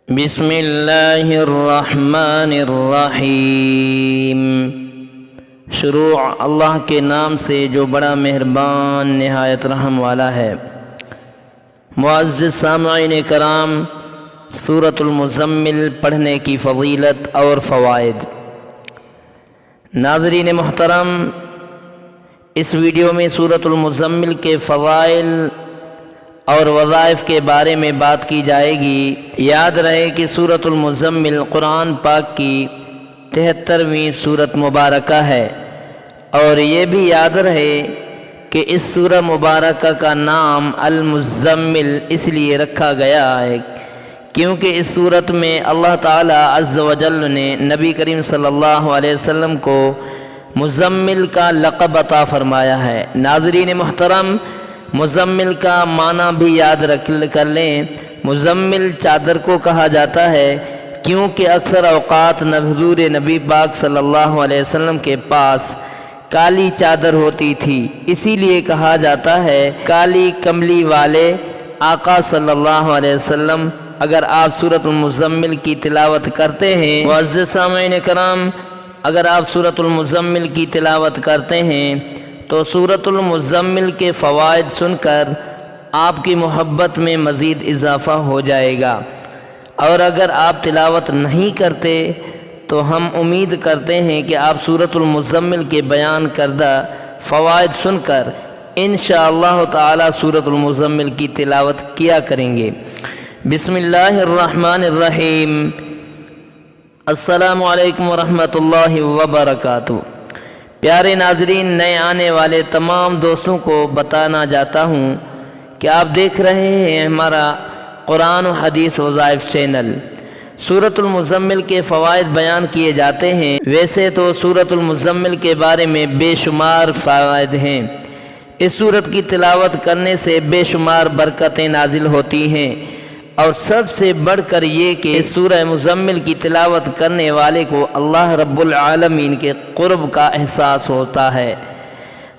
بسم اللہ الرحمن الرحیم۔ شروع اللہ کے نام سے جو بڑا مہربان نہایت رحم والا ہے۔ معزز سامعین کرام، سورۃ المزمل پڑھنے کی فضیلت اور فوائد۔ ناظرین محترم، اس ویڈیو میں سورۃ المزمل کے فضائل اور وظائف کے بارے میں بات کی جائے گی۔ یاد رہے کہ سورۃ المزمل قرآن پاک کی 73ویں سورت مبارکہ ہے، اور یہ بھی یاد رہے کہ اس سورہ مبارکہ کا نام المزمل اس لیے رکھا گیا ہے کیونکہ اس سورت میں اللہ تعالیٰ عز و جل نے نبی کریم صلی اللہ علیہ وسلم کو مزمل کا لقب عطا فرمایا ہے۔ ناظرین محترم، مزمل کا معنی بھی یاد کر لیں۔ مزمل چادر کو کہا جاتا ہے کیونکہ اکثر اوقات حضور نبی پاک صلی اللہ علیہ وسلم کے پاس کالی چادر ہوتی تھی، اسی لیے کہا جاتا ہے کالی کملی والے آقا صلی اللہ علیہ وسلم۔ اگر آپ سورۃ المزمل کی تلاوت کرتے ہیں، معزز سامعین کرام، اگر آپ سورۃ المزمل کی تلاوت کرتے ہیں تو سورۃ المزمل کے فوائد سن کر آپ کی محبت میں مزید اضافہ ہو جائے گا، اور اگر آپ تلاوت نہیں کرتے تو ہم امید کرتے ہیں کہ آپ سورۃ المزمل کے بیان کردہ فوائد سن کر انشاءاللہ تعالی سورۃ المزمل کی تلاوت کیا کریں گے۔ بسم اللہ الرحمن الرحیم۔ السلام علیکم ورحمۃ اللہ وبرکاتہ۔ پیارے ناظرین، نئے آنے والے تمام دوستوں کو بتانا چاہتا ہوں کہ آپ دیکھ رہے ہیں ہمارا قرآن و حدیث وظائف چینل۔ سورۃ المزمل کے فوائد بیان کیے جاتے ہیں۔ ویسے تو سورۃ المزمل کے بارے میں بے شمار فوائد ہیں۔ اس سورت کی تلاوت کرنے سے بے شمار برکتیں نازل ہوتی ہیں، اور سب سے بڑھ کر یہ کہ سورہ مزمل کی تلاوت کرنے والے کو اللہ رب العالمین کے قرب کا احساس ہوتا ہے۔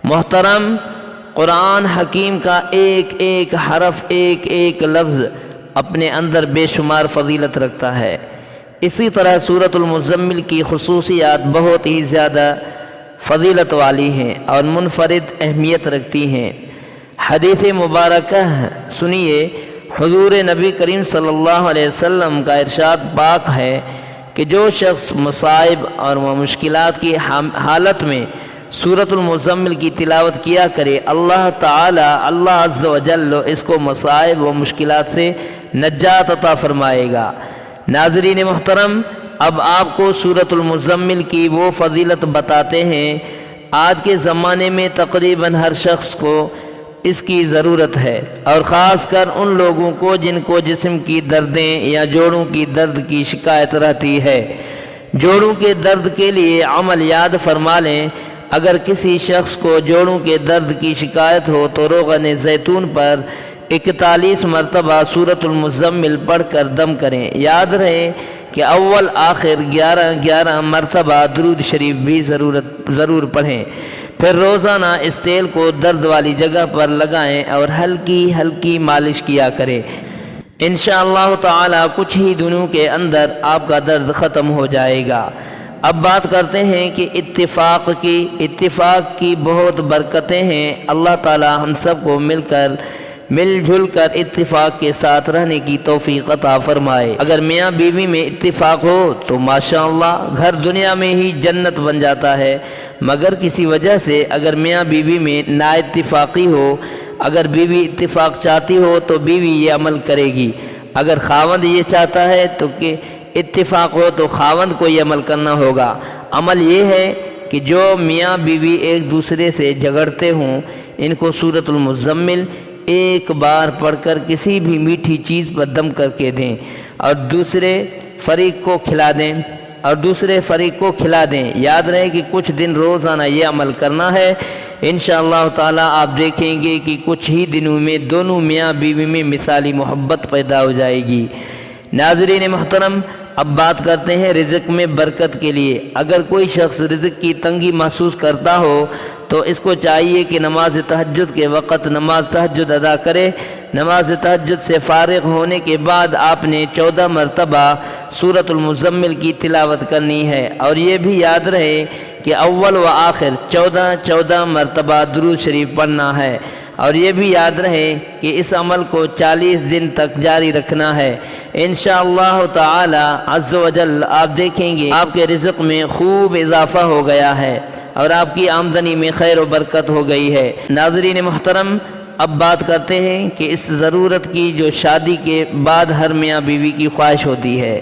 محترم، قرآن حکیم کا ایک ایک حرف، ایک ایک لفظ اپنے اندر بے شمار فضیلت رکھتا ہے۔ اسی طرح سورۃ المزمل کی خصوصیات بہت ہی زیادہ فضیلت والی ہیں اور منفرد اہمیت رکھتی ہیں۔ حدیث مبارکہ سنیے، حضور نبی کریم صلی اللہ علیہ وسلم کا ارشاد پاک ہے کہ جو شخص مصائب اور مشکلات کی حالت میں سورۃ المزمل کی تلاوت کیا کرے، اللہ تعالی عز و جل اس کو مصائب و مشکلات سے نجات عطا فرمائے گا۔ ناظرین محترم، اب آپ کو سورۃ المزمل کی وہ فضیلت بتاتے ہیں۔ آج کے زمانے میں تقریباً ہر شخص کو اس کی ضرورت ہے، اور خاص کر ان لوگوں کو جن کو جسم کی دردیں یا جوڑوں کی درد کی شکایت رہتی ہے۔ جوڑوں کے درد کے لیے عمل یاد فرما لیں۔ اگر کسی شخص کو جوڑوں کے درد کی شکایت ہو تو روغن زیتون پر 41 مرتبہ سورۃ المزمل پڑھ کر دم کریں۔ یاد رہے کہ اول آخر 11 مرتبہ درود شریف بھی ضرور پڑھیں۔ پھر روزانہ اس تیل کو درد والی جگہ پر لگائیں اور ہلکی ہلکی مالش کیا کریں۔ انشاءاللہ تعالی کچھ ہی دنوں کے اندر آپ کا درد ختم ہو جائے گا۔ اب بات کرتے ہیں کہ اتفاق کی بہت برکتیں ہیں۔ اللہ تعالی ہم سب کو مل جل کر اتفاق کے ساتھ رہنے کی توفیق عطا فرمائے۔ اگر میاں بیوی میں اتفاق ہو تو ماشاءاللہ گھر دنیا میں ہی جنت بن جاتا ہے، مگر کسی وجہ سے اگر میاں بیوی میں نا اتفاقی ہو، اگر بیوی اتفاق چاہتی ہو تو بیوی یہ عمل کرے گی۔ اگر خاوند یہ چاہتا ہے تو کہ اتفاق ہو تو خاوند کو یہ عمل کرنا ہوگا۔ عمل یہ ہے کہ جو میاں بیوی ایک دوسرے سے جھگڑتے ہوں، ان کو سورۃ المزمل ایک بار پڑھ کر کسی بھی میٹھی چیز پر دم کر کے دیں اور دوسرے فریق کو کھلا دیں۔ یاد رہے کہ کچھ دن روزانہ یہ عمل کرنا ہے۔ انشاءاللہ تعالی آپ دیکھیں گے کہ کچھ ہی دنوں میں دونوں میاں بیوی میں مثالی محبت پیدا ہو جائے گی۔ ناظرین محترم، اب بات کرتے ہیں رزق میں برکت کے لیے۔ اگر کوئی شخص رزق کی تنگی محسوس کرتا ہو تو اس کو چاہیے کہ نماز تہجد کے وقت نماز تہجد ادا کرے نماز تہجد سے فارغ ہونے کے بعد آپ نے 14 مرتبہ سورۃ المزمل کی تلاوت کرنی ہے، اور یہ بھی یاد رہے کہ اول و آخر 14 مرتبہ درود شریف پڑھنا ہے، اور یہ بھی یاد رہے کہ اس عمل کو 40 دن تک جاری رکھنا ہے۔ انشاءاللہ تعالی عز و جل آپ دیکھیں گے آپ کے رزق میں خوب اضافہ ہو گیا ہے اور آپ کی آمدنی میں خیر و برکت ہو گئی ہے۔ ناظرین محترم، اب بات کرتے ہیں کہ اس ضرورت کی جو شادی کے بعد ہر میاں بیوی کی خواہش ہوتی ہے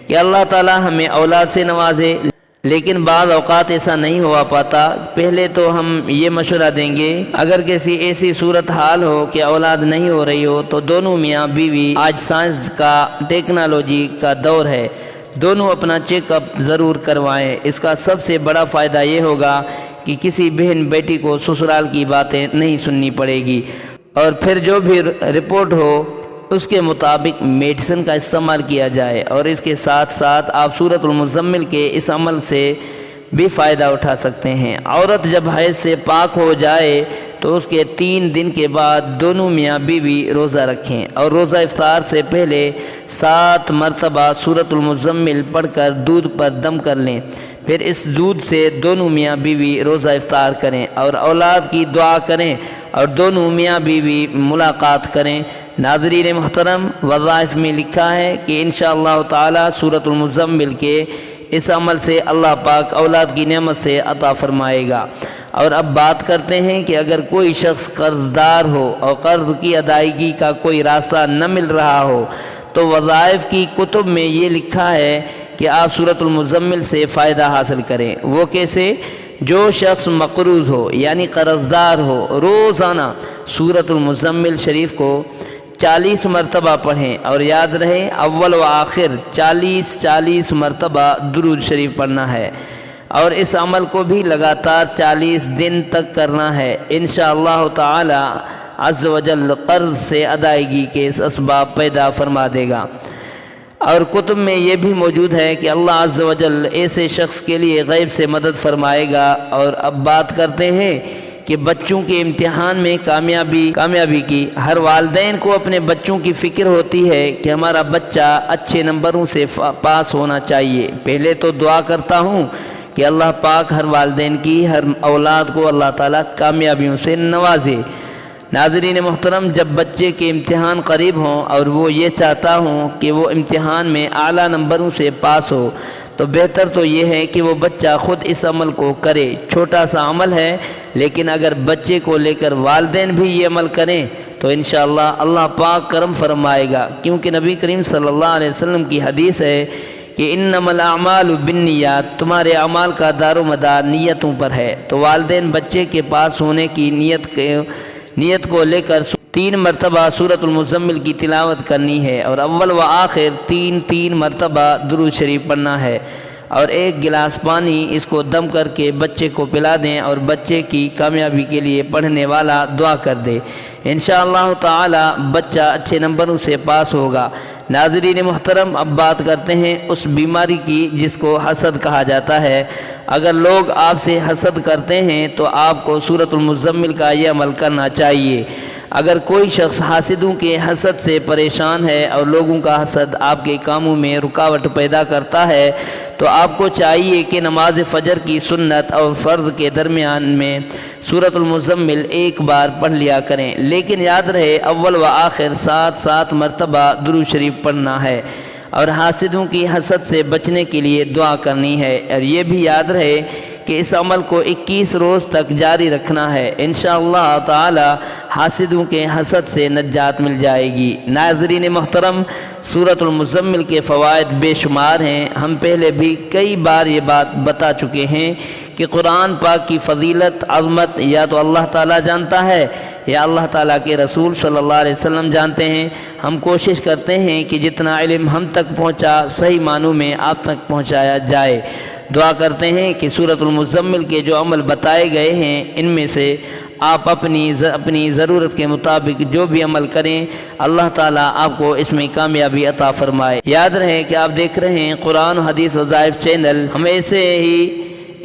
کہ اللہ تعالی ہمیں اولاد سے نوازے، لیکن بعض اوقات ایسا نہیں ہوا پاتا۔ پہلے تو ہم یہ مشورہ دیں گے، اگر کسی ایسی صورتحال ہو کہ اولاد نہیں ہو رہی ہو تو دونوں میاں بیوی، آج سائنس کا ٹیکنالوجی کا دور ہے، دونوں اپنا چیک اپ ضرور کروائیں۔ اس کا سب سے بڑا فائدہ یہ ہوگا کہ کسی بہن بیٹی کو سسرال کی باتیں نہیں سننی پڑے گی، اور پھر جو بھی رپورٹ ہو اس کے مطابق میڈیسن کا استعمال کیا جائے، اور اس کے ساتھ ساتھ آپ سورۃ المزمل کے اس عمل سے بھی فائدہ اٹھا سکتے ہیں۔ عورت جب حیض سے پاک ہو جائے تو اس کے 3 دن کے بعد دونوں میاں بیوی روزہ رکھیں، اور روزہ افطار سے پہلے 7 مرتبہ سورۃ المزمل پڑھ کر دودھ پر دم کر لیں، پھر اس دودھ سے دونوں میاں بیوی روزہ افطار کریں اور اولاد کی دعا کریں اور دونوں میاں بیوی ملاقات کریں۔ ناظرین محترم، وظائف میں لکھا ہے کہ انشاءاللہ تعالی سورۃ المزمل کے اس عمل سے اللہ پاک اولاد کی نعمت سے عطا فرمائے گا۔ اور اب بات کرتے ہیں کہ اگر کوئی شخص قرض دار ہو اور قرض کی ادائیگی کا کوئی راستہ نہ مل رہا ہو تو وظائف کی کتب میں یہ لکھا ہے کہ آپ سورۃ المزمل سے فائدہ حاصل کریں۔ وہ کیسے؟ جو شخص مقروض ہو یعنی قرض دار ہو، روزانہ سورۃ المزمل شریف کو 40 مرتبہ پڑھیں، اور یاد رہے اول و آخر 40 مرتبہ درود شریف پڑھنا ہے، اور اس عمل کو بھی لگاتار 40 دن تک کرنا ہے۔ انشاءاللہ تعالی عز و جل قرض سے ادائیگی کے اس اسباب پیدا فرما دے گا۔ اور کتب میں یہ بھی موجود ہے کہ اللہ عز و جل ایسے شخص کے لیے غیب سے مدد فرمائے گا۔ اور اب بات کرتے ہیں کہ بچوں کے امتحان میں کامیابی کی ہر والدین کو اپنے بچوں کی فکر ہوتی ہے کہ ہمارا بچہ اچھے نمبروں سے پاس ہونا چاہیے۔ پہلے تو دعا کرتا ہوں کہ اللہ پاک ہر والدین کی ہر اولاد کو اللہ تعالیٰ کامیابیوں سے نوازے۔ ناظرین محترم، جب بچے کے امتحان قریب ہوں اور وہ یہ چاہتا ہوں کہ وہ امتحان میں اعلیٰ نمبروں سے پاس ہو تو بہتر تو یہ ہے کہ وہ بچہ خود اس عمل کو کرے۔ چھوٹا سا عمل ہے، لیکن اگر بچے کو لے کر والدین بھی یہ عمل کریں تو انشاءاللہ اللہ پاک کرم فرمائے گا، کیونکہ نبی کریم صلی اللہ علیہ وسلم کی حدیث ہے کہ انما الاعمال بالنیات، تمہارے اعمال کا دار و مدار نیتوں پر ہے۔ تو والدین بچے کے پاس ہونے کی نیت کو لے کر 3 مرتبہ سورۃ المزمل کی تلاوت کرنی ہے، اور اول و آخر 3 مرتبہ درود شریف پڑھنا ہے، اور 1 گلاس پانی اس کو دم کر کے بچے کو پلا دیں، اور بچے کی کامیابی کے لیے پڑھنے والا دعا کر دے۔ انشاءاللہ تعالی بچہ اچھے نمبروں سے پاس ہوگا۔ ناظرین محترم، اب بات کرتے ہیں اس بیماری کی جس کو حسد کہا جاتا ہے۔ اگر لوگ آپ سے حسد کرتے ہیں تو آپ کو سورۃ المزمل کا یہ عمل کرنا چاہیے۔ اگر کوئی شخص حاسدوں کے حسد سے پریشان ہے اور لوگوں کا حسد آپ کے کاموں میں رکاوٹ پیدا کرتا ہے تو آپ کو چاہیے کہ نماز فجر کی سنت اور فرض کے درمیان میں سورۃ المزمل 1 بار پڑھ لیا کریں، لیکن یاد رہے اول و آخر 7 مرتبہ درود شریف پڑھنا ہے، اور حاسدوں کی حسد سے بچنے کے لیے دعا کرنی ہے۔ اور یہ بھی یاد رہے کہ اس عمل کو 21 روز تک جاری رکھنا ہے۔ انشاءاللہ تعالی حاسدوں کے حسد سے نجات مل جائے گی۔ ناظرین محترم، سورۃ المزمل کے فوائد بے شمار ہیں۔ ہم پہلے بھی کئی بار یہ بات بتا چکے ہیں کہ قرآن پاک کی فضیلت، عظمت یا تو اللہ تعالیٰ جانتا ہے یا اللہ تعالیٰ کے رسول صلی اللہ علیہ وسلم جانتے ہیں۔ ہم کوشش کرتے ہیں کہ جتنا علم ہم تک پہنچا صحیح معنوں میں آپ تک پہنچایا جائے۔ دعا کرتے ہیں کہ سورۃ المزمل کے جو عمل بتائے گئے ہیں ان میں سے آپ اپنی ضرورت کے مطابق جو بھی عمل کریں، اللہ تعالیٰ آپ کو اس میں کامیابی عطا فرمائے۔ یاد رہے کہ آپ دیکھ رہے ہیں قرآن و حدیث وظائف چینل۔ ہم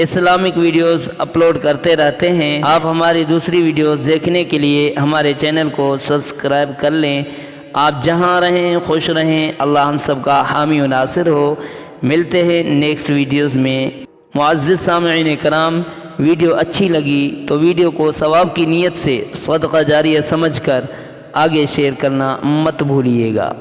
اسلامک ویڈیوز اپلوڈ کرتے رہتے ہیں۔ آپ ہماری دوسری ویڈیوز دیکھنے کے لیے ہمارے چینل کو سبسکرائب کر لیں۔ آپ جہاں رہیں خوش رہیں، اللہ ہم سب کا حامی و ناصر ہو۔ ملتے ہیں نیکسٹ ویڈیوز میں۔ معزز سامعین کرام، ویڈیو اچھی لگی تو ویڈیو کو ثواب کی نیت سے صدقہ جاریہ سمجھ کر آگے شیئر کرنا مت بھولیے گا۔